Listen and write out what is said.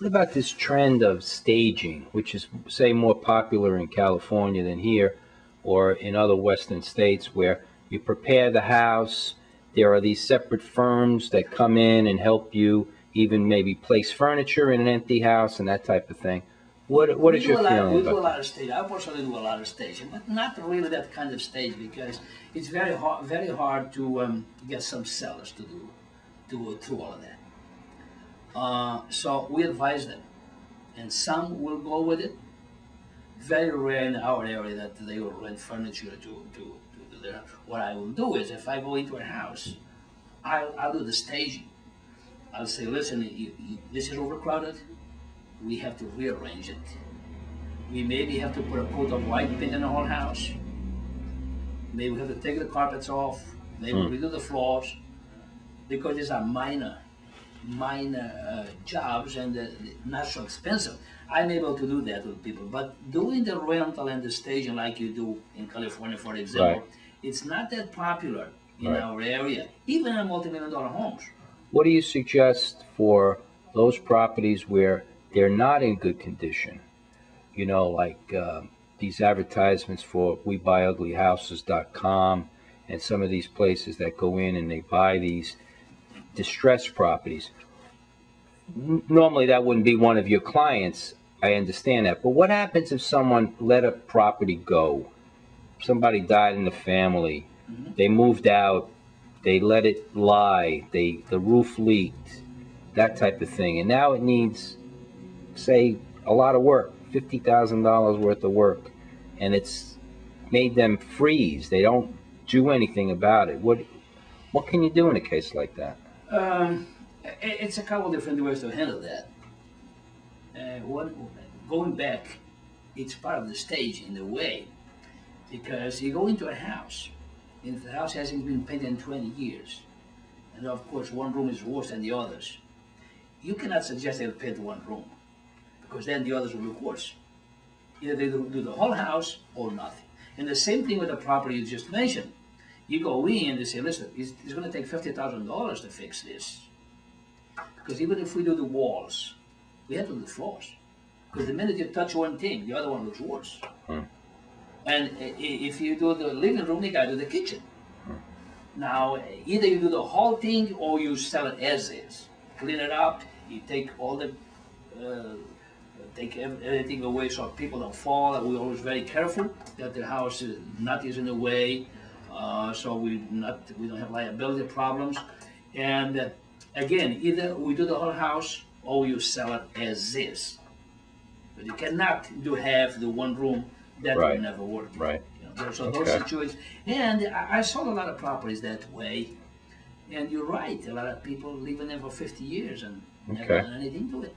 What about this trend of staging, which is, say, more popular in California than here or in other Western states, where you prepare the house, there are these separate firms that come in and help you even maybe place furniture in an empty house and that type of thing. What is your feeling We do about a that? lot of stage. I personally do a lot of staging, but not really that kind of stage because it's very hard to get some sellers to go through all of that. So we advise them, and some will go with it. Very rare in our area that they will rent furniture to do their. What I will do is, if I go into a house, I'll do the staging. I'll say, listen, this is overcrowded. We have to rearrange it. We maybe have to put a coat of white paint in the whole house. Maybe we have to take the carpets off. Maybe redo the floors, because these are minor jobs and not so expensive. I'm able to do that with people, but doing the rental and the staging like you do in California, for example, Right. it's not that popular in Right. our area, even in multi-million-dollar homes. What do you suggest for those properties where they're not in good condition? You know, like these advertisements for WeBuyUglyHouses.com and some of these places that go in and they buy these distressed properties. Normally, that wouldn't be one of your clients. I understand that. But what happens if someone let a property go? Somebody died in the family. They moved out. They let it lie. The roof leaked. That type of thing. And now it needs, say, a lot of work, $50,000 worth of work, and it's made them freeze. They don't do anything about it. What can you do in a case like that? Um, it's a couple different ways to handle that. Going back, it's part of the stage in a way, because you go into a house, and the house hasn't been painted in 20 years, and of course one room is worse than the others. You cannot suggest they'll paint one room, because then the others will look worse. Either they do the whole house or nothing. And the same thing with the property you just mentioned. You go in and they say, listen, it's going to take $50,000 to fix this. Because even if we do the walls, we have to do the floors. Because the minute you touch one thing, the other one looks worse. And if you do the living room, you got to do the kitchen. Now, either you do the whole thing or you sell it as is. Clean it up, you take all the take everything away so people don't fall. We're always very careful that the house is not in the way, so we don't have liability problems. And again, either we do the whole house or you sell it as is. But you cannot do half the one room. That Right. will never work. Right. You know, so those situations, and I sold a lot of properties that way. And you're right, a lot of people live in there for 50 years and never Okay. done anything to it.